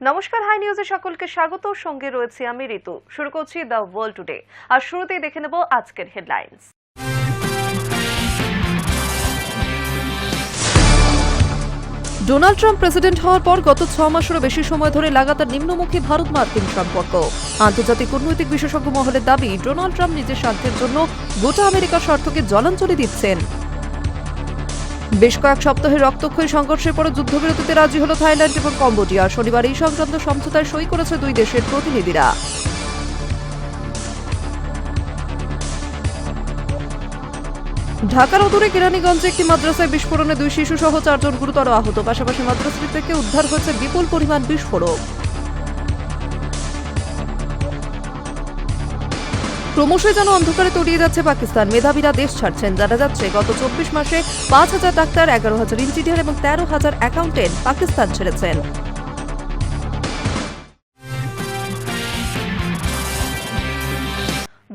নমস্কার, হাই নিউজে সকলকে স্বাগত। সঙ্গে রয়েছে আমি ঋতু। শুরু করছি দ্য ওয়ার্ল্ড টুডে। আর শুরুতেই দেখে নেব আজকের হেডলাইন্স। ডোনাল্ড ট্রাম্প প্রেসিডেন্ট হওয়ার পর গত 6 মাসেরও বেশি সময় ধরে লাগাতার নিম্নমুখী ভারত মার্কিন সম্পর্ক। আন্তর্জাতিক কূটনৈতিক বিশেষজ্ঞ মহলের দাবি, ডোনাল্ড ট্রাম্প নিজের স্বার্থের জন্য গোটা আমেরিকার স্বার্থকে জলাঞ্জলি দিচ্ছেন। বেশ কয়েক সপ্তাহের রক্তক্ষয়ী সংঘর্ষের পর যুদ্ধবিরতিতে রাজি হল থাইল্যান্ড এবং কম্বোডিয়া। শনিবার এই সংক্রান্ত সমঝোতায় সই করেছে দুই দেশের প্রতিনিধিরা। ঢাকার অদূরে কেরানীগঞ্জে একটি মাদ্রাসায় বিস্ফোরণে 2 শিশু সহ 4 জন গুরুতর আহত। পাশাপাশি মাদ্রাসাটি থেকে উদ্ধার হয়েছে বিপুল পরিমাণ বিস্ফোরক। ক্রমশই যেন অন্ধকারে তলিয়ে যাচ্ছে পাকিস্তান। মেধাবীরা দেশ ছাড়ছেন। জানা যাচ্ছে গত 24 মাসে 5,000 ডাক্তার, 11,000 ইঞ্জিনিয়ার এবং 13,000 অ্যাকাউন্টেন্ট পাকিস্তান ছেড়েছেন।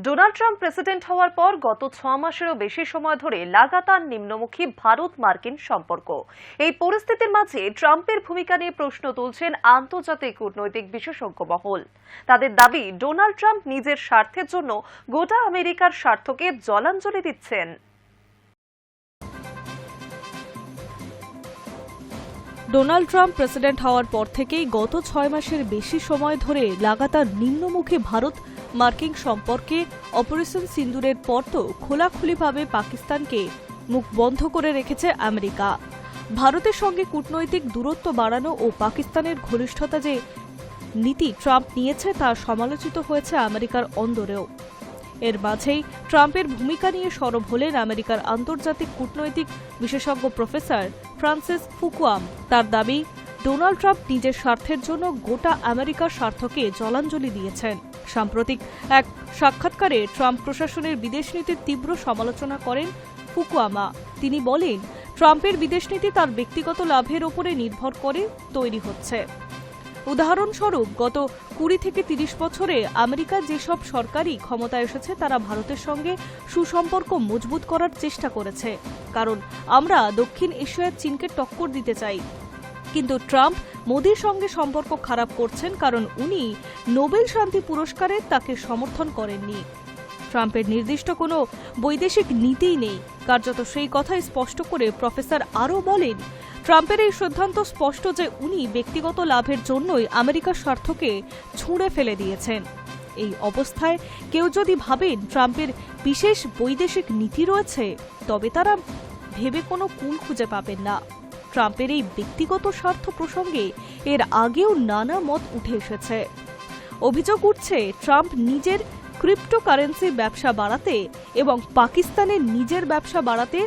ডোনাল্ড ট্রাম্প প্রেসিডেন্ট হওয়ার পর গত 6 মাসেরও বেশি সময় ধরে লাগাতার নিম্নমুখী ভারত মার্কিন সম্পর্ক। এই পরিস্থিতির মাঝে ট্রাম্পের ভূমিকা নিয়ে প্রশ্ন তুলছেন আন্তর্জাতিক কূটনৈতিক বিশেষজ্ঞ মহল। তাদের দাবি, ডোনাল্ড ট্রাম্প নিজের স্বার্থের জন্য গোটা আমেরিকার স্বার্থকে জলাঞ্জলি দিচ্ছেন। ডোনাল্ড ট্রাম্প প্রেসিডেন্ট হওয়ার পর থেকেই গত 6 মাসের বেশি সময় ধরে লাগাতার নিম্নমুখী ভারত মার্কিন সম্পর্কে অপারেশন সিন্দুরের পর তো খোলাখুলিভাবে পাকিস্তানকে মুখ বন্ধ করে রেখেছে আমেরিকা। ভারতের সঙ্গে কূটনৈতিক দূরত্ব বাড়ানো ও পাকিস্তানের ঘনিষ্ঠতা যে নীতি ট্রাম্প নিয়েছে তা সমালোচিত হয়েছে আমেরিকার অন্দরেও। এর মাঝেই ট্রাম্পের ভূমিকা নিয়ে সরব হলেন আমেরিকার আন্তর্জাতিক কূটনৈতিক বিশেষজ্ঞ প্রফেসর ফ্রান্সিস ফুকুয়াম। তার দাবি, ডোনাল্ড ট্রাম্প নিজের স্বার্থের জন্য গোটা আমেরিকার স্বার্থকে জলাঞ্জলি দিয়েছেন। সাম্প্রতিক এক সাক্ষাৎকারে ট্রাম্প প্রশাসনের বিদেশনীতির তীব্র সমালোচনা করেন ফুকুয়ামা। তিনি বলেন, ট্রাম্পের বিদেশনীতি তার ব্যক্তিগত লাভের উপরে নির্ভর করে তৈরি হচ্ছে। উদাহরণস্বরূপ, গত 20 থেকে 30 বছরে আমেরিকার যেসব সরকারই ক্ষমতায় এসেছে তারা ভারতের সঙ্গে সুসম্পর্ক মজবুত করার চেষ্টা করেছে, কারণ আমরা দক্ষিণ এশিয়ার চীনকে টক্কর দিতে চাই। কিন্তু ট্রাম্প মোদির সঙ্গে সম্পর্ক খারাপ করছেন কারণ উনি নোবেল শান্তি পুরস্কারে তাকে সমর্থন করেননি। ট্রাম্পের নির্দিষ্ট কোনো বৈদেশিক নীতিই নেই, কার্যত সেই কথাই স্পষ্ট করে প্রফেসর আরও বলেন, ট্রাম্পের এই সিদ্ধান্ত স্পষ্ট যে উনি ব্যক্তিগত লাভের জন্যই আমেরিকার স্বার্থকে ছুঁড়ে ফেলে দিয়েছেন। এই অবস্থায় কেউ যদি ভাবেন ট্রাম্পের বিশেষ বৈদেশিক নীতি রয়েছে, তবে তারা ভেবে কোনো কুল খুঁজে পাবেন না। ট্রাম্পের এই ব্যক্তিগত স্বার্থ প্রসঙ্গে এর আগেও নানা মত উঠে এসেছে। অভিযোগ উঠছে, ট্রাম্প নিজের ক্রিপ্টোকারেন্সি ব্যবসা বাড়াতে এবং পাকিস্তানের নিজের ব্যবসা বাড়াতে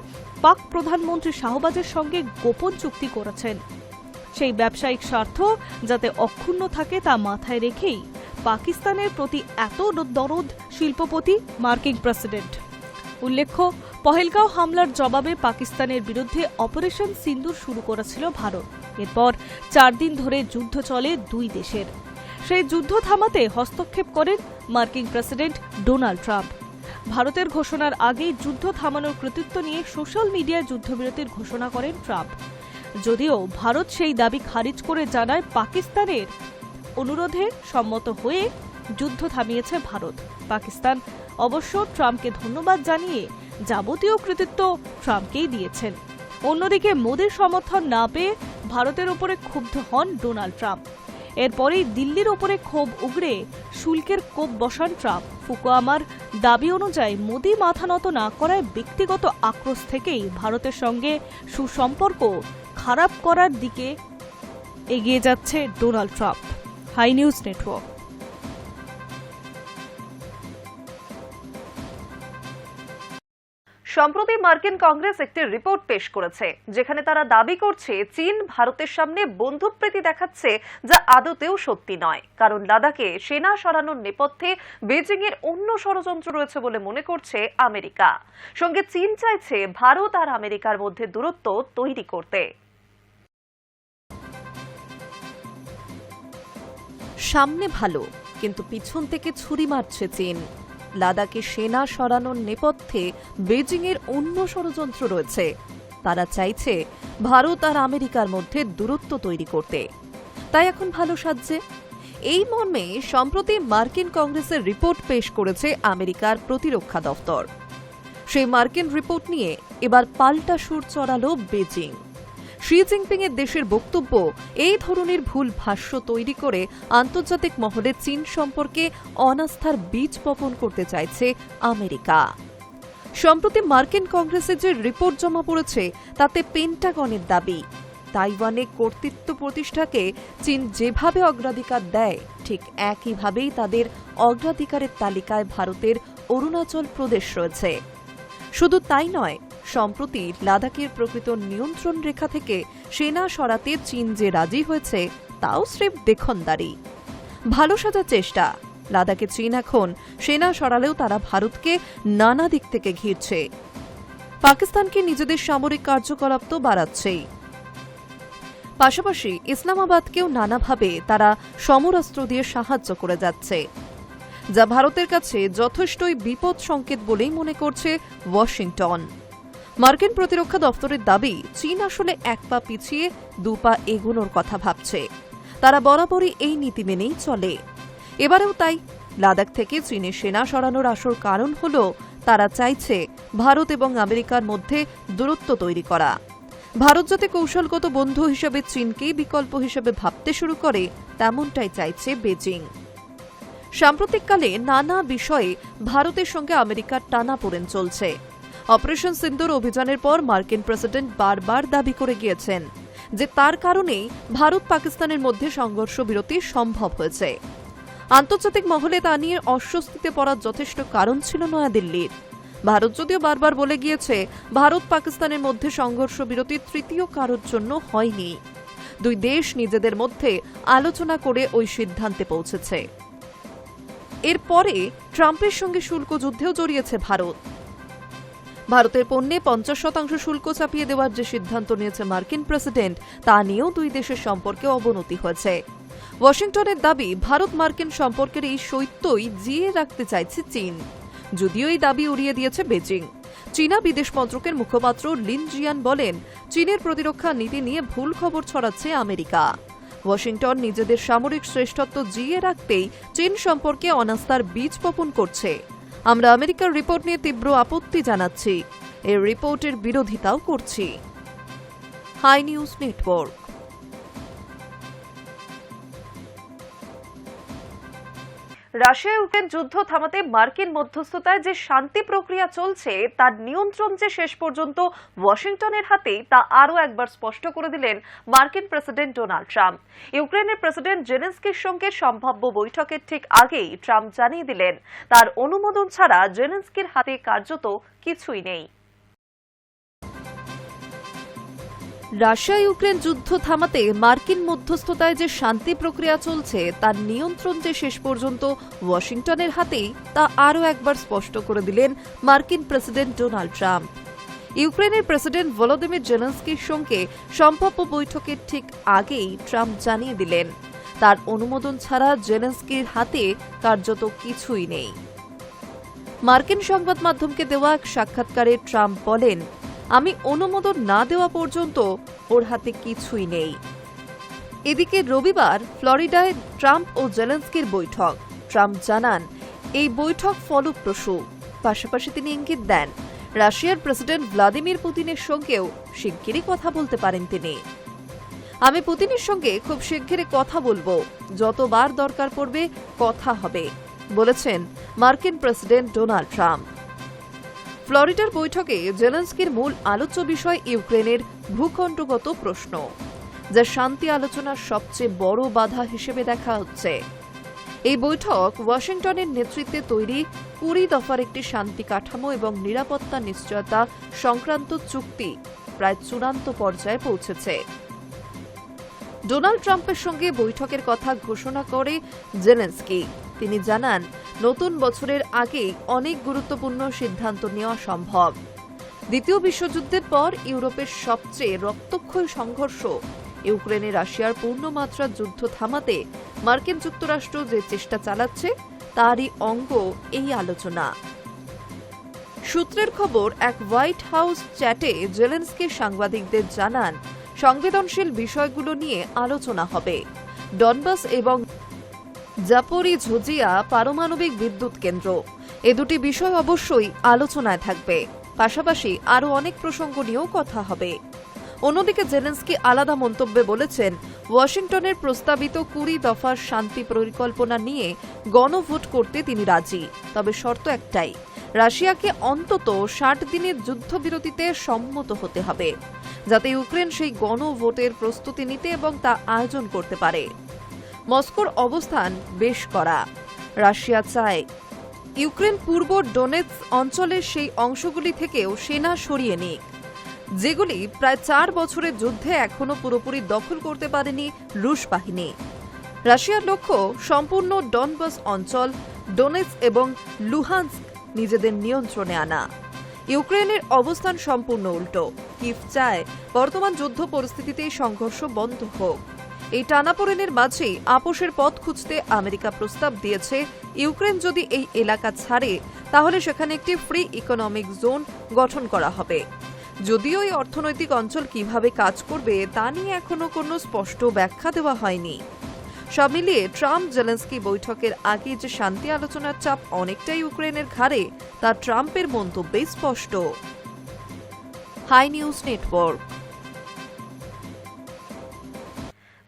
পাক প্রধানমন্ত্রী শাহবাজের সঙ্গে গোপন চুক্তি করেছেন। সেই ব্যবসায়িক স্বার্থ যাতে অক্ষুণ্ণ থাকে তা মাথায় রেখেই পাকিস্তানের প্রতি এত দরদ শিল্পপতি মার্কিন প্রেসিডেন্ট। উল্লেখ্য, পহেলগাঁও হামলার জবাবে পাকিস্তানের বিরুদ্ধে অপারেশন সিন্দুর শুরু করেছিল ভারত। এরপর 4 দিন ধরে যুদ্ধ চলে দুই দেশের। সেই যুদ্ধ থামাতে হস্তক্ষেপ করেন মার্কিন প্রেসিডেন্ট ডোনাল্ড ট্রাম্প। ভারতের ঘোষণার আগেই যুদ্ধ থামানোর কৃতিত্ব নিয়ে সোশ্যাল মিডিয়ায় যুদ্ধবিরতির ঘোষণা করেন ট্রাম্প। যদিও ভারত সেই দাবি খারিজ করে জানায়, পাকিস্তানের অনুরোধে সম্মত হয়ে যুদ্ধ থামিয়েছে ভারত। পাকিস্তান অবশ্য ট্রাম্পকে ধন্যবাদ জানিয়ে যাবতীয় কৃতিত্ব ট্রাম্পকেই দিয়েছেন। অন্যদিকে মোদির সমর্থন না পেয়ে ভারতের উপরে ক্ষুব্ধ হন ডোনাল্ড ট্রাম্প। এরপরেই দিল্লির ওপরে ক্ষোভ উগরে শুল্কের কোপ বসান ট্রাম্প। ফুকুয়ামার দাবি অনুযায়ী মোদি মাথা নত না করায় ব্যক্তিগত আক্রোশ থেকেই ভারতের সঙ্গে সুসম্পর্ক খারাপ করার দিকে এগিয়ে যাচ্ছে Donald Trump. Hi News Network. সম্প্রতি মার্কিন কংগ্রেস একটি রিপোর্ট পেশ করেছে, যেখানে তারা দাবি করছে চীন ভারতের সামনে বন্ধুপ্রীতি দেখাচ্ছে, যা আদতেও সত্যি নয়। কারণ লাদাখে সেনা সরানোর নেপথ্যে বেজিং এর অন্য ষড়যন্ত্র রয়েছে বলে মনে করছে আমেরিকা। সঙ্গে চীন চাইছে ভারত আর আমেরিকার মধ্যে দূরত্ব তৈরি করতে। সামনে ভালো, কিন্তু পিছন থেকে ছুরি মারছে চীন। লাদাখে সেনা সরানোর নেপথ্যে বেজিংয়ের অন্য ষড়যন্ত্র রয়েছে। তারা চাইছে ভারত আর আমেরিকার মধ্যে দূরত্ব তৈরি করতে। তাই এখন ভালো সাজছে। এই মর্মে সম্প্রতি মার্কিন কংগ্রেসের রিপোর্ট পেশ করেছে আমেরিকার প্রতিরক্ষা দফতর। সেই মার্কিন রিপোর্ট নিয়ে এবার পাল্টা সুর চড়ালো বেজিং। শি জিনপিং এর দেশের বক্তব্য এই ধরনের ভুল ভাষ্য তৈরি করে আন্তর্জাতিক মহলে চীন সম্পর্কে অনাস্থার বীজ বপন করতে চাইছে আমেরিকা। সম্প্রতি মার্কিন কংগ্রেসে যে রিপোর্ট জমা পড়েছে তাতে পেন্টাগনের দাবি, তাইওয়ানে কর্তৃত্ব প্রতিষ্ঠাকে চীন যেভাবে অগ্রাধিকার দেয় ঠিক একইভাবেই তাদের অগ্রাধিকারের তালিকায় ভারতের অরুণাচল প্রদেশ রয়েছে। শুধু তাই নয়, সম্প্রতি লাদাখের প্রকৃত নিয়ন্ত্রণ রেখা থেকে সেনা সরাতে চীন যে রাজি হয়েছে তাও স্রেফ দেখনদারি, ভালো সাজার চেষ্টা। লাদাখে চীন এখন সেনা সরালেও তারা ভারতকে নানা দিক থেকে ঘিরছে। পাকিস্তানকে নিজেদের সামরিক কার্যকলাপ তো বাড়াচ্ছেই, পাশাপাশি ইসলামাবাদকেও নানাভাবে তারা সমরাস্ত্র দিয়ে সাহায্য করে যাচ্ছে, যা ভারতের কাছে যথেষ্টই বিপদ সংকেত বলেই মনে করছে ওয়াশিংটন। মার্কিন প্রতিরক্ষা দফতরের দাবি, চীন আসলে এক পা পিছিয়ে দু পা এগোনোর কথা ভাবছে। তারা বরাবরই এই নীতি মেনেই চলে, এবারেও তাই। লাদাখ থেকে চীনের সেনা সরানোর আসল কারণ হল তারা চাইছে ভারত এবং আমেরিকার মধ্যে দূরত্ব তৈরি করা। ভারত যাতে কৌশলগত বন্ধু হিসেবে চীনকেই বিকল্প হিসেবে ভাবতে শুরু করে, তেমনটাই চাইছে বেজিং। সাম্প্রতিককালে নানা বিষয়ে ভারতের সঙ্গে আমেরিকার টানাপোড়েন চলছে। অপারেশন সিন্দুর অভিযানের পর মার্কিন প্রেসিডেন্ট বারবার দাবি করে গিয়েছেন যে তার কারণেই ভারত পাকিস্তানের মধ্যে সংঘর্ষ বিরতি সম্ভব হয়েছে। আন্তর্জাতিক মহলে তা নিয়ে অস্বস্তিতে পড়ার যথেষ্ট কারণ ছিল নয়াদিল্লির। ভারত যদিও বারবার বলে গিয়েছে ভারত পাকিস্তানের মধ্যে সংঘর্ষ বিরতি তৃতীয় কারোর জন্য হয়নি, দুই দেশ নিজেদের মধ্যে আলোচনা করে ওই সিদ্ধান্তে পৌঁছেছে। এরপরে ট্রাম্পের সঙ্গে শুল্ক যুদ্ধেও জড়িয়েছে ভারত। ভারতের পণ্যে 50% শুল্ক চাপিয়ে দেওয়ার যে সিদ্ধান্ত নিয়েছে মার্কিন প্রেসিডেন্ট, তা নিয়েও দুই দেশের সম্পর্কে অবনতি হয়েছে। ওয়াশিংটনের দাবি, ভারত মার্কিন সম্পর্কের এই শৈত্যই জিয়ে রাখতে চাইছে চীন, যদিও এই দাবি উড়িয়ে দিয়েছে বেজিং। চীনা বিদেশ মন্ত্রকের মুখপাত্র লিন জিয়ান বলেন, চীনের প্রতিরক্ষা নীতি নিয়ে ভুল খবর ছড়াচ্ছে আমেরিকা। ওয়াশিংটন নিজেদের সামরিক শ্রেষ্ঠত্ব জিয়ে রাখতেই চীন সম্পর্কে অনাস্থার বীজ বপন করছে। আমরা আমেরিকার রিপোর্ট নিয়ে তীব্র আপত্তি জানাচ্ছি, এই রিপোর্টের বিরোধিতাও করছি। Hi News Network. রাশিয়া ইউক্রেন যুদ্ধ থামাতে মার্কিন মধ্যস্থতায় যে শান্তি প্রক্রিয়া চলছে তার নিয়ন্ত্রণ যে শেষ পর্যন্ত ওয়াশিংটনের হাতেই, তা আরও একবার স্পষ্ট করে দিলেন মার্কিন প্রেসিডেন্ট ডোনাল্ড ট্রাম্প। ইউক্রেনের প্রেসিডেন্ট জেলেনস্কির সঙ্গে সম্ভাব্য বৈঠকের ঠিক আগেই ট্রাম্প জানিয়ে দিলেন তার অনুমোদন ছাড়া জেলেনস্কির হাতে কার্যত কিছুই নেই। রাশিয়া ইউক্রেন যুদ্ধ থামাতে মার্কিন মধ্যস্থতায় যে শান্তি প্রক্রিয়া চলছে তার নিয়ন্ত্রণ যে শেষ পর্যন্ত ওয়াশিংটনের হাতেই, তা আরও একবার স্পষ্ট করে দিলেন মার্কিন প্রেসিডেন্ট ডোনাল্ড ট্রাম্প। ইউক্রেনের প্রেসিডেন্ট ভলোদিমির জেলেনস্কির সঙ্গে সম্ভাব্য বৈঠকের ঠিক আগেই ট্রাম্প জানিয়ে দিলেন তার অনুমোদন ছাড়া জেলেনস্কির হাতে কার্যত কিছুই নেই। মার্কিন সংবাদ মাধ্যমকে দেওয়া এক সাক্ষাৎকারে ট্রাম্প বলেন, আমি অনুমোদন না দেওয়া পর্যন্ত ওর হাতে কিছুই নেই। এদিকে রবিবার ফ্লোরিডায় ট্রাম্প ও জেলেনস্কির বৈঠক। ট্রাম্প জানান, এই বৈঠক ফলপ্রসূ। পাশাপাশি তিনি ইঙ্গিত দেন, রাশিয়ার প্রেসিডেন্ট ভ্লাদিমির পুতিনের সঙ্গেও শিগগিরই কথা বলতে পারেন তিনি। আমি পুতিনের সঙ্গে খুব শিগগিরই কথা বলবো, যতবার দরকার পড়বে কথা হবে, বলেছেন মার্কিন প্রেসিডেন্ট ডোনাল্ড ট্রাম্প। ফ্লোরিডার বৈঠকে জেলেনস্কির মূল আলোচ্য বিষয় ইউক্রেনের ভূখণ্ডগত প্রশ্ন, যা শান্তি আলোচনার সবচেয়ে বড় বাধা হিসেবে দেখা হচ্ছে। এই বৈঠক ওয়াশিংটনের নেতৃত্বে তৈরি 20 দফার একটি শান্তি কাঠামো এবং নিরাপত্তা নিশ্চয়তা সংক্রান্ত চুক্তি প্রায় চূড়ান্ত পর্যায়ে পৌঁছেছে। ডোনাল্ড ট্রাম্পের সঙ্গে বৈঠকের কথা ঘোষণা করে জেলেনস্কি। তিনি জানান, নতুন বছরের আগেই অনেক গুরুত্বপূর্ণ সিদ্ধান্ত নেওয়া সম্ভব। দ্বিতীয় বিশ্বযুদ্ধের পর ইউরোপের সবচেয়ে রক্তক্ষয়ী সংঘর্ষ ইউক্রেনে রাশিয়ার পূর্ণমাত্রা যুদ্ধ থামাতে মার্কিন যুক্তরাষ্ট্র যে চেষ্টা চালাচ্ছে তারই অঙ্গ এই আলোচনা। সূত্রের খবর, এক হোয়াইট হাউস চ্যাটে জেলেনস্কি সাংবাদিকদের জানান, সংবেদনশীল বিষয়গুলো নিয়ে আলোচনা হবে। ডনবাস এবং জাপোরিঝিয়া পারমাণবিক বিদ্যুৎ কেন্দ্র। এ দুটি বিষয় অবশ্যই আলোচনায় থাকবে। পাশাপাশি আরও অনেক প্রসঙ্গ নিয়েও কথা হবে। অন্যদিকে জেলেনস্কি আলাদা মন্তব্যে বলেছেন, ওয়াশিংটনের প্রস্তাবিত 20 দফার শান্তি পরিকল্পনা নিয়ে গণভোট করতে তিনি রাজি, তবে শর্ত একটাই, রাশিয়াকে অন্তত 60 দিনের যুদ্ধবিরতিতে সম্মত হতে হবে, যাতে ইউক্রেন সেই গণভোটের প্রস্তুতি নিতে এবং তা আয়োজন করতে পারে। মস্কোর অবস্থান বেশ কড়া। রাশিয়া চায় ইউক্রেন পূর্ব ডোনেৎস্ক অঞ্চলের সেই অংশগুলি থেকেও সেনা সরিয়ে নিক, যেগুলি প্রায় 4 বছরের যুদ্ধে এখনো পুরোপুরি দখল করতে পারেনি রুশ বাহিনী। রাশিয়ার লক্ষ্য সম্পূর্ণ ডনবাস অঞ্চল, ডোনেৎস্ক এবং লুহানস্ক নিজেদের নিয়ন্ত্রণে আনা। ইউক্রেনের অবস্থান সম্পূর্ণ উল্টো। কিভ চায় বর্তমান যুদ্ধ পরিস্থিতিতেই সংঘর্ষ বন্ধ হোক। এই টানাপোড়েনের মাঝেই আপোষের পথ খুঁজতে আমেরিকা প্রস্তাব দিয়েছে, ইউক্রেন যদি এই এলাকা ছাড়ে তাহলে সেখানে একটি ফ্রি ইকোনমিক জোন গঠন করা হবে। যদিও এই অর্থনৈতিক অঞ্চল কিভাবে কাজ করবে তা নিয়ে এখনো কোনো স্পষ্ট ব্যাখ্যা দেওয়া হয়নি। সব মিলিয়ে ট্রাম্প জেলেনস্কি বৈঠকের আগে যে শান্তি আলোচনার চাপ অনেকটাই ইউক্রেনের ঘাড়ে, তা ট্রাম্পের মন্তব্যে স্পষ্ট। Hi News Network.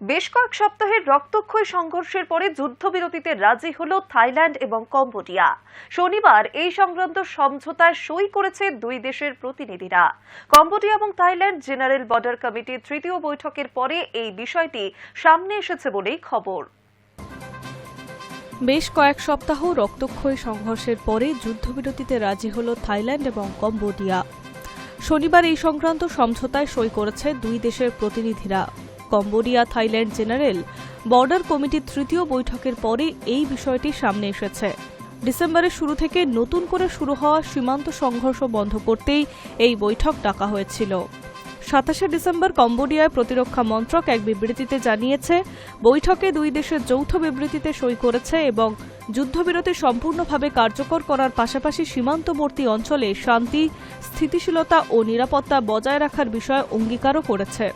বেশ কয়েক সপ্তাহের রক্তক্ষয়ী সংঘর্ষের পরে যুদ্ধবিরতিতে রাজি হল থাইল্যান্ড এবং কম্বোডিয়া। শনিবার এই সংক্রান্ত সমঝোতায় সই করেছে দুই দেশের প্রতিনিধিরা। কম্বোডিয়া এবং থাইল্যান্ড জেনারেল বর্ডার কমিটির 3য় বৈঠকের পরে এই বিষয়টি সামনে এসেছে বলেই খবর। বেশ কয়েক সপ্তাহ রক্তক্ষয়ী সংঘর্ষের পরে যুদ্ধবিরতিতে রাজি হল থাইল্যান্ড এবং কম্বোডিয়া। শনিবার এই সংক্রান্ত সমঝোতায় সই করেছে দুই দেশের প্রতিনিধিরা। কম্বোডিয়া থাইল্যান্ড জেনারেল বর্ডার কমিটির 3য় বৈঠকের পরে এই বিষয়টি সামনে এসেছে। ডিসেম্বরের শুরু থেকে নতুন করে শুরু হওয়া সীমান্ত সংঘর্ষ বন্ধ করতেই এই বৈঠক ডাকা হয়েছিল। 27শে ডিসেম্বর কম্বোডিয়ার প্রতিরক্ষা মন্ত্রক এক বিবৃতিতে জানিয়েছে, বৈঠকে দুই দেশের যৌথ বিবৃতিতে সই করেছে এবং যুদ্ধবিরতি সম্পূর্ণভাবে কার্যকর করার পাশাপাশি সীমান্তবর্তী অঞ্চলে শান্তি, স্থিতিশীলতা ও নিরাপত্তা বজায় রাখার বিষয়ে অঙ্গীকারও করেছে।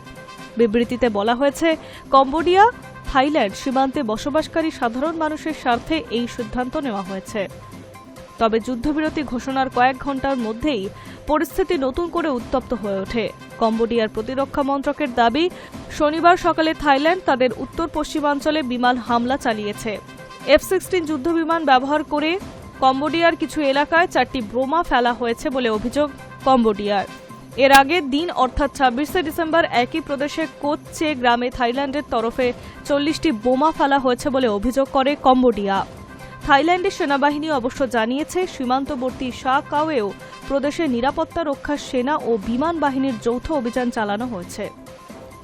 বিবৃতিতে বলা হয়েছে, কম্বোডিয়া থাইল্যান্ড সীমান্তে বসবাসকারী সাধারণ মানুষের স্বার্থে এই সিদ্ধান্ত নেওয়া হয়েছে। তবে যুদ্ধবিরতি ঘোষণার কয়েক ঘণ্টার মধ্যেই পরিস্থিতি নতুন করে উত্তপ্ত হয়ে ওঠে। কম্বোডিয়ার প্রতিরক্ষা মন্ত্রকের দাবি, শনিবার সকালে থাইল্যান্ড তাদের উত্তর পশ্চিমাঞ্চলে বিমান হামলা চালিয়েছে। F-16 যুদ্ধবিমান ব্যবহার করে কম্বোডিয়ার কিছু এলাকায় 4টি বোমা ফেলা হয়েছে বলে অভিযোগ কম্বোডিয়ার। এর আগের দিন অর্থাৎ 26শে ডিসেম্বর একই প্রদেশে কোচে গ্রামে থাইল্যান্ডের তরফে 40টি বোমা ফেলা হয়েছে বলে অভিযোগ করে কম্বোডিয়া। থাইল্যান্ডের সেনাবাহিনী অবশ্য জানিয়েছে, সীমান্তবর্তী শাকাওয়েও প্রদেশের নিরাপত্তা রক্ষার সেনা ও বিমান বাহিনীর যৌথ অভিযান চালানো হয়েছে।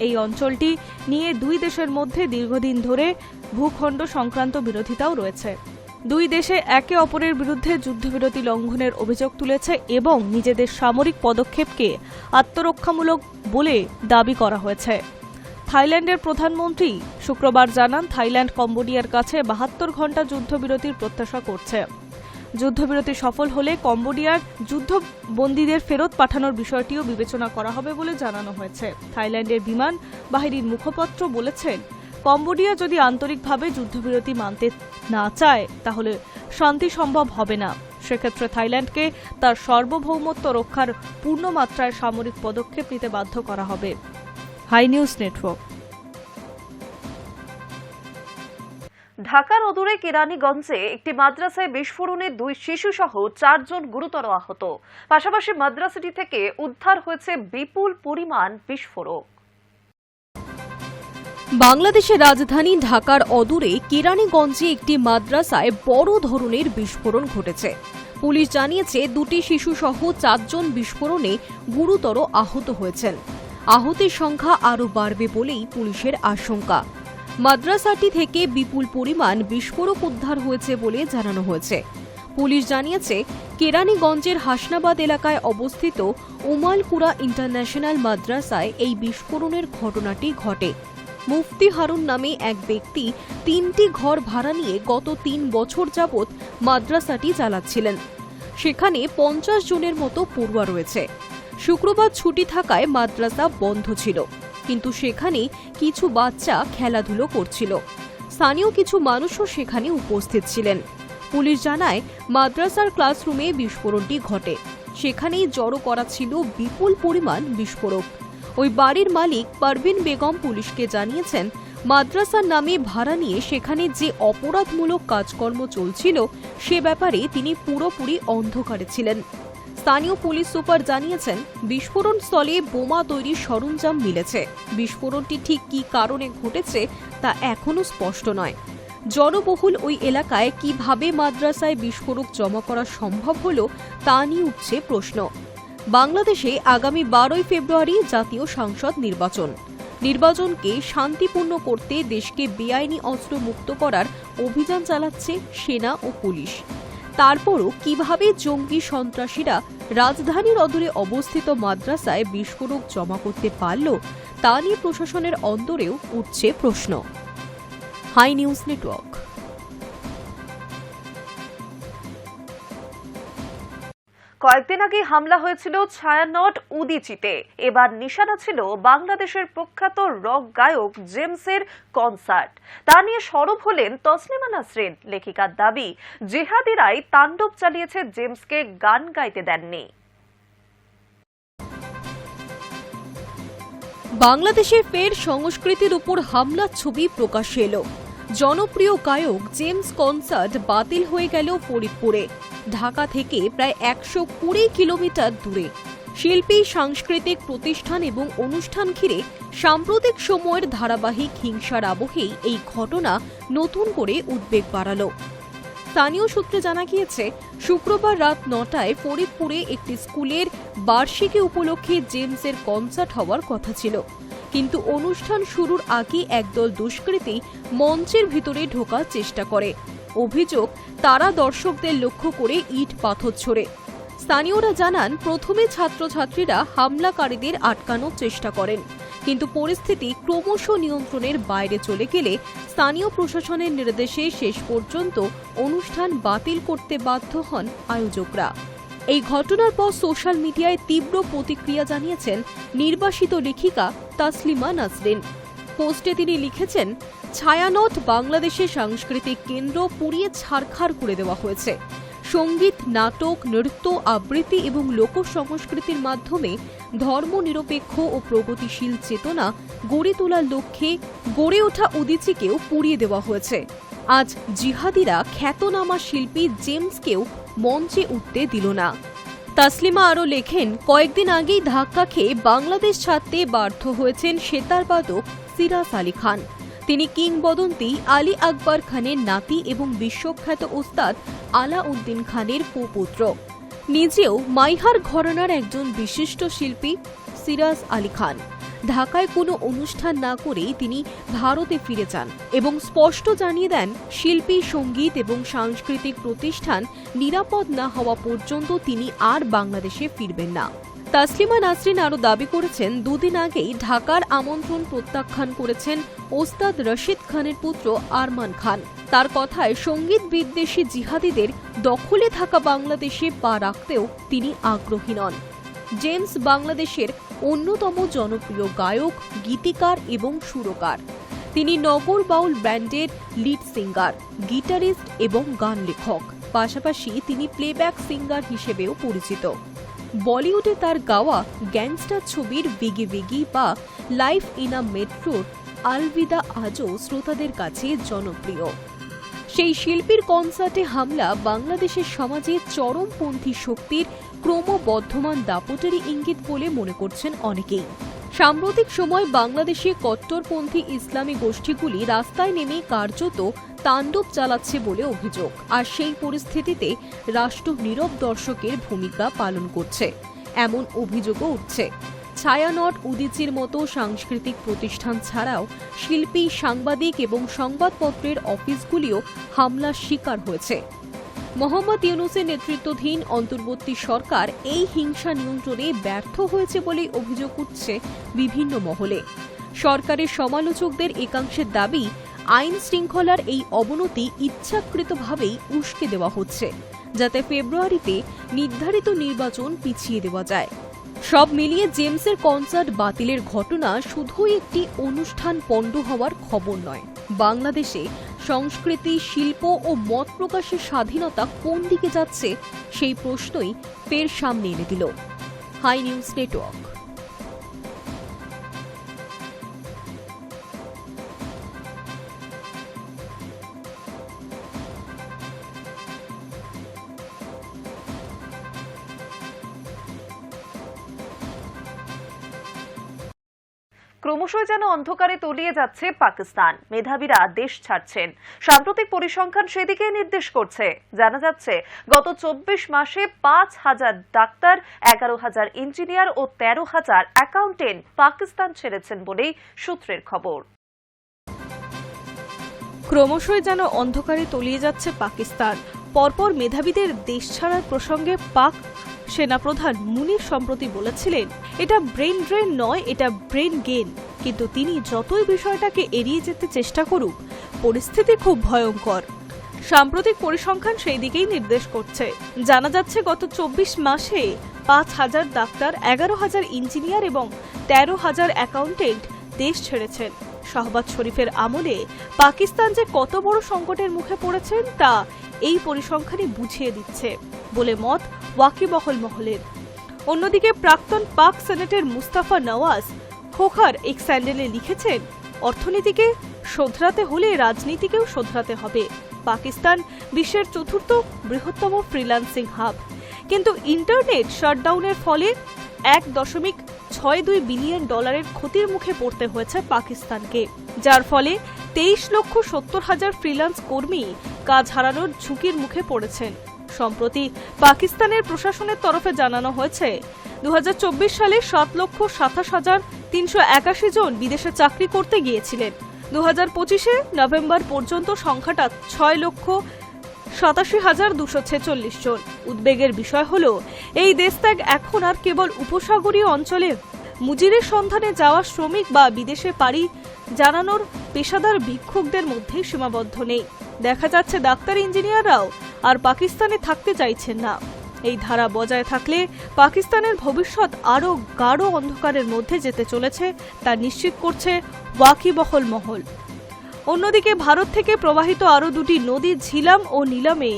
এই অঞ্চলটি নিয়ে দুই দেশের মধ্যে দীর্ঘদিন ধরে ভূখণ্ড সংক্রান্ত বিরোধিতাও রয়েছে। দুই দেশে একে অপরের বিরুদ্ধে যুদ্ধবিরতি লঙ্ঘনের অভিযোগ তুলেছে এবং নিজেদের সামরিক পদক্ষেপকে আত্মরক্ষামূলক বলে দাবি করা হয়েছে। থাইল্যান্ডের প্রধানমন্ত্রী শুক্রবার জানান, থাইল্যান্ড কম্বোডিয়ার কাছে 72 ঘণ্টা যুদ্ধবিরতির প্রত্যাশা করছে। যুদ্ধবিরতি সফল হলে কম্বোডিয়ার যুদ্ধবন্দীদের ফেরত পাঠানোর বিষয়টিও বিবেচনা করা হবে বলে জানানো হয়েছে। থাইল্যান্ডের বিমান বাহিনীর মুখপাত্র বলেছেন, কম্বোডিয়া যদি আন্তরিকভাবে যুদ্ধবিরতি মানতে না চায় তাহলে শান্তি সম্ভব হবে না। সেক্ষেত্রে থাইল্যান্ডকে তার সার্বভৌমত্ব রক্ষার পূর্ণ মাত্রায় সামরিক পদক্ষেপ নিতে বাধ্য করা হবে। Hi News Network. ঢাকার অদূরে কেরানীগঞ্জে একটি মাদ্রাসায় বিস্ফোরণে 2 শিশুসহ 4 জন গুরুতর আহত। পাশাপাশি মাদ্রাসাটি থেকে উদ্ধার হয়েছে বিপুল পরিমাণ বিস্ফোরক। বাংলাদেশের রাজধানী ঢাকার অদূরে কেরানীগঞ্জে একটি মাদ্রাসায় বড় ধরনের বিস্ফোরণ ঘটেছে। পুলিশ জানিয়েছে, 2টি শিশুসহ 4 জন বিস্ফোরণে গুরুতর আহত হয়েছেন। আহতের সংখ্যা আরও বাড়বে বলেই পুলিশের আশঙ্কা। মাদ্রাসাটি থেকে বিপুল পরিমাণ বিস্ফোরক উদ্ধার হয়েছে বলে জানানো হয়েছে। পুলিশ জানিয়েছে, কেরানীগঞ্জের হাসনাবাদ এলাকায় অবস্থিত উমালকুরা ইন্টারন্যাশনাল মাদ্রাসায় এই বিস্ফোরণের ঘটনাটি ঘটে। মুফতি হারুন নামে এক ব্যক্তি 3টি ঘর ভাড়া নিয়ে গত 3 বছর যাবৎ মাদ্রাসাটি চালাচ্ছিলেন। সেখানে 50 জনের মতো পড়ুয়া রয়েছে। শুক্রবার ছুটি থাকায় মাদ্রাসা বন্ধ ছিল, কিন্তু সেখানে কিছু বাচ্চা খেলাধুলো করছিল। স্থানীয় কিছু মানুষও সেখানে উপস্থিত ছিলেন। পুলিশ জানায় মাদ্রাসার ক্লাসরুমে বিস্ফোরণটি ঘটে। সেখানেই জড়ো করা ছিল বিপুল পরিমাণ বিস্ফোরক। ওই বাড়ির মালিক পারভিন বেগম পুলিশকে জানিয়েছেন, মাদ্রাসার নামে ভাড়া নিয়ে সেখানে যে অপরাধমূলক কাজকর্ম চলছিল সে ব্যাপারে তিনি পুরোপুরি অন্ধকারে ছিলেন। স্থানীয় পুলিশ সুপার জানিয়েছেন, বিস্ফোরণ স্থলে বোমা তৈরির সরঞ্জাম মিলেছে। বিস্ফোরণটি ঠিক কী কারণে ঘটেছে তা এখনও স্পষ্ট নয়। জনবহুল ওই এলাকায় কিভাবে মাদ্রাসায় বিস্ফোরক জমা করা সম্ভব হলো তা নিয়ে উঠছে প্রশ্ন। বাংলাদেশে আগামী 12 ফেব্রুয়ারি জাতীয় সংসদ নির্বাচনকে শান্তিপূর্ণ করতে দেশকে বেআইনি অস্ত্র মুক্ত করার অভিযান চালাচ্ছে সেনা ও পুলিশ। তারপরও কিভাবে জঙ্গি সন্ত্রাসীরা রাজধানীর অদূরে অবস্থিত মাদ্রাসায় বিস্ফোরক জমা করতে পারল তা নিয়ে প্রশাসনের অন্দরেও উঠছে প্রশ্ন। Hi News Network. কয়েকদিন আগে হামলা হয়েছিল ছায়ানট উদীচিতে। এবার নিশানা ছিল বাংলাদেশের প্রখ্যাত রক গায়ক জেমসের কনসার্ট। তা নিয়ে সরব হলেন তসলিমা নাসরিন। লেখিকার দাবি, জিহাদিরাই তাণ্ডব চালিয়েছে, জেমসকে গান গাইতে দেননি। বাংলাদেশে ফের সংস্কৃতির উপর হামলার ছবি প্রকাশ্যে এলো। জনপ্রিয় গায়ক জেমস কনসার্ট বাতিল হয়ে গেল ফরিদপুরে, ঢাকা থেকে প্রায় 120 কিলোমিটার দূরে। শিল্পী, সাংস্কৃতিক প্রতিষ্ঠান এবং অনুষ্ঠান ঘিরে সাম্প্রতিক সময়ের ধারাবাহিক হিংসার আবহেই এই ঘটনা নতুন করে উদ্বেগ বাড়ালো। স্থানীয় সূত্রে জানা গিয়েছে, শুক্রবার রাত 9টায় ফরিদপুরে একটি স্কুলের বার্ষিকী উপলক্ষে জেমসের কনসার্ট হওয়ার কথা ছিল। কিন্তু অনুষ্ঠান শুরুর আগে একদল দুষ্কৃতী মঞ্চের ভিতরে ঢোকার চেষ্টা করে। অভিযোগ, তারা দর্শকদের লক্ষ্য করে ইট পাথর ছোড়ে। স্থানীয়রা জানান, প্রথমে ছাত্রছাত্রীরা হামলাকারীদের আটকানোর চেষ্টা করেন, কিন্তু পরিস্থিতি ক্রমশ নিয়ন্ত্রণের বাইরে চলে গেলে স্থানীয় প্রশাসনের নির্দেশে শেষ পর্যন্ত অনুষ্ঠান বাতিল করতে বাধ্য হন আয়োজকরা। এই ঘটনার পর সোশ্যাল মিডিয়ায় তীব্র প্রতিক্রিয়া জানিয়েছেন নির্বাসিত লেখিকা তসলিমা নাসরিন। পোস্টে তিনি লিখেছেন, ছায়ানট বাংলাদেশের সাংস্কৃতিক কেন্দ্র পুড়িয়ে ছারখার করে দেওয়া হয়েছে। সঙ্গীত, নাটক, নৃত্য, আবৃত্তি এবং লোক সংস্কৃতির মাধ্যমে ধর্মনিরপেক্ষ ও প্রগতিশীল চেতনা গড়ে তোলার লক্ষ্যে গড়ে ওঠা উদীচীকেও পুড়িয়ে দেওয়া হয়েছে। আজ জিহাদিরা খ্যাতনামা শিল্পী জেমসকেও মঞ্চে উঠতে দিল না। তসলিমা আরও লেখেন, কয়েকদিন আগেই ধাক্কা খেয়ে বাংলাদেশ ছাড়তে বাধ্য হয়েছেন সেতারবাদক সিরাজ আলী খান। তিনি কিংবদন্তি আলী আকবর খানের নাতি এবং বিশ্বখ্যাত ওস্তাদ আলাউদ্দিন খানের পুত্র। নিজেও মাইহার ঘরানার একজন বিশিষ্ট শিল্পী সিরাজ আলী খান। ঢাকায় কোনো অনুষ্ঠান না করেই তিনি ভারতে ফিরে যান এবং স্পষ্ট জানিয়ে দেন, শিল্পী, সঙ্গীত এবং সাংস্কৃতিক প্রতিষ্ঠান নিরাপদ না হওয়া পর্যন্ত তিনি আর বাংলাদেশে ফিরবেন না। তসলিমা নাসরিন আরও দাবি করেছেন, দুদিন আগেই ঢাকার আমন্ত্রণ প্রত্যাখ্যান করেছেন ওস্তাদ রশিদ খানের পুত্র আরমান খান। তার কথায়, সঙ্গীত বিদ্বেষী জিহাদিদের দখলে থাকা বাংলাদেশে পা রাখতেও তিনি আগ্রহী নন। জেমস বাংলাদেশের অন্যতম জনপ্রিয় গায়ক, গীতিকার এবং সুরকার। তিনি নগর বাউল ব্যান্ডের লিড সিঙ্গার, গিটারিস্ট এবং গান লেখক। পাশাপাশি তিনি প্লেব্যাক সিঙ্গার হিসেবেও পরিচিত। বলিউডে তার গাওয়া গ্যাংস্টার ছবির বেগে বেগি বা লাইফ ইন আ মেট্রোর আলবিদা আজও শ্রোতাদের কাছে জনপ্রিয়। সেই শিল্পীর কনসার্টে হামলা বাংলাদেশের সমাজে চরমপন্থী শক্তির ক্রমবর্ধমান দাপটেরই ইঙ্গিত বলে মনে করছেন অনেকেই। সাম্প্রতিক সময় বাংলাদেশে কট্টরপন্থী ইসলামী গোষ্ঠীগুলি রাস্তায় নেমে কার্যত তাণ্ডব চালাচ্ছে বলে অভিযোগ। আর সেই পরিস্থিতিতে রাষ্ট্র নীরব দর্শকের ভূমিকা পালন করছে, এমন অভিযোগও উঠছে। ছায়ানট উদীচীর মতো সাংস্কৃতিক প্রতিষ্ঠান ছাড়াও শিল্পী, সাংবাদিক এবং সংবাদপত্রের অফিসগুলিও হামলার শিকার হয়েছে। মোহাম্মদ ইউনূসের নেতৃত্বাধীন অন্তর্বর্তী সরকার এই হিংসা নিয়ন্ত্রণে ব্যর্থ হয়েছে বলে অভিযোগ উঠছে বিভিন্ন মহলে। সরকারের সমালোচকদের একাংশের দাবি, আইন শৃঙ্খলার এই অবনতি ইচ্ছাকৃতভাবেই উস্কে দেওয়া হচ্ছে, যাতে ফেব্রুয়ারিতে নির্ধারিত নির্বাচন পিছিয়ে দেওয়া যায়। সব মিলিয়ে জেমসের কনসার্ট বাতিলের ঘটনা শুধুই একটি অনুষ্ঠান পণ্ড হওয়ার খবর নয়, বাংলাদেশে সংস্কৃতি, শিল্প ও মত প্রকাশের স্বাধীনতা কোন দিকে যাচ্ছে সেই প্রশ্নই ফের সামনে এনে দিল হাই নিউজ নেটওয়ার্ক। ক্রমশই যেন অন্ধকারে তলিয়ে যাচ্ছে পাকিস্তান। মেধাবীরা দেশ ছাড়ছেন। সাম্প্রতিক পরিসংখ্যান সেদিকে নির্দেশ করছে। জানা যাচ্ছে গত 24 মাসে 5,000 ডাক্তার, 11,000 ইঞ্জিনিয়ার ও 13,000 অ্যাকাউন্টেন্ট পাকিস্তান ছেড়েছেন বলেই সূত্রের খবর। ক্রমশই যেন অন্ধকারে তলিয়ে যাচ্ছে পাকিস্তান। পরপর মেধাবীদের দেশ ছাড়ার প্রসঙ্গে পাক সেনাপ্রধান মুনির সম্প্রতি বলেছিলেন, এটা ব্রেন ড্রেন নয়, এটা ব্রেন গেইন। কিন্তু তিনি যতই বিষয়টাকে এড়িয়ে যেতে চেষ্টা করুক, পরিস্থিতি খুব ভয়ঙ্কর। সাম্প্রতিক পরিসংখ্যান সেই দিকেই নির্দেশ করছে। জানা যাচ্ছে গত 24 মাসে 5,000 ডাক্তার, 11,000 ইঞ্জিনিয়ার এবং 13,000 অ্যাকাউন্টেন্ট দেশ ছেড়েছেন। শাহবাজ শরীফের আমলে পাকিস্তান যে কত বড় সংকটের মুখে পড়েছেন তা এই পরিসংখ্যানই বুঝিয়ে দিচ্ছে বলে মত ওয়াকিবহল মহলের। অন্যদিকে প্রাক্তন পাক সেনেটের মুস্তাফা নওয়াজ খোখার এক স্যান্ডেলে লিখেছেন, অর্থনীতিকে শোধরাতে হলে রাজনীতিকেও শোধরাতে হবে। পাকিস্তান বিশ্বের 4র্থ বৃহত্তম ফ্রিল্যান্সিং হাব, কিন্তু ইন্টারনেট শাটডাউনের ফলে $1.62 বিলিয়ন ক্ষতির মুখে পড়তে হয়েছে পাকিস্তানকে, যার ফলে 23,70,000 ফ্রিল্যান্স কর্মী কাজ হারানোর ঝুঁকির মুখে পড়েছেন। সম্প্রতি পাকিস্তানের প্রশাসনের তরফে জানানো হয়েছে 2024 সালে 7,27,381 জন বিদেশে চাকরি করতে গিয়েছিলেন। 2025 নভেম্বর পর্যন্ত সংখ্যাটা 6,87,246 জন। উদ্বেগের বিষয় হল, এই দেশত্যাগ এখন আর কেবল উপসাগরীয় অঞ্চলে মুজিরের সন্ধানে যাওয়া শ্রমিক বা বিদেশে পাড়ি জানানোর পেশাদার ভিক্ষুকদের মধ্যে সীমাবদ্ধ নেই। দেখা যাচ্ছে ডাক্তার, ইঞ্জিনিয়াররাও আর পাকিস্তানে থাকতে চাইছেন না। এই ধারা বজায় থাকলে পাকিস্তানের ভবিষ্যৎ আরও গাঢ় অন্ধকারের মধ্যে যেতে চলেছে, তা নিশ্চিত করছে ওয়াকিবহল মহল। অন্যদিকে ভারত থেকে প্রবাহিত আরও 2টি নদী ঝিলাম ও নীলামে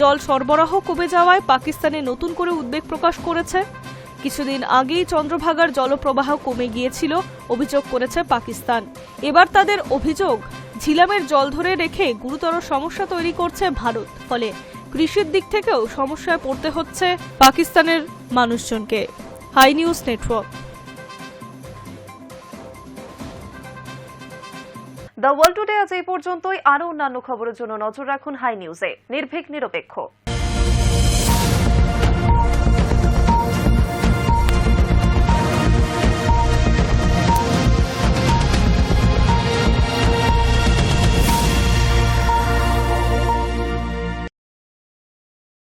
জল সরবরাহ কমে যাওয়ায় পাকিস্তানে নতুন করে উদ্বেগ প্রকাশ করেছে। কিছুদিন আগেই চন্দ্রভাগার জলপ্রবাহ কমে গিয়েছিল, অভিযোগ করেছে পাকিস্তান। এবার তাদের অভিযোগ, ঝিলামের জল ধরে রেখে গুরুতর সমস্যা তৈরি করছে ভারত, ফলে কৃষির দিক থেকেও সমস্যায় পড়তে হচ্ছে পাকিস্তানের মানুষজনকে। Hi News Network. The world today আজ এই পর্যন্তই। আরও অন্যান্য খবরের জন্য নজর রাখুন হাই নিউজে। নির্ভীক, নিরপেক্ষ।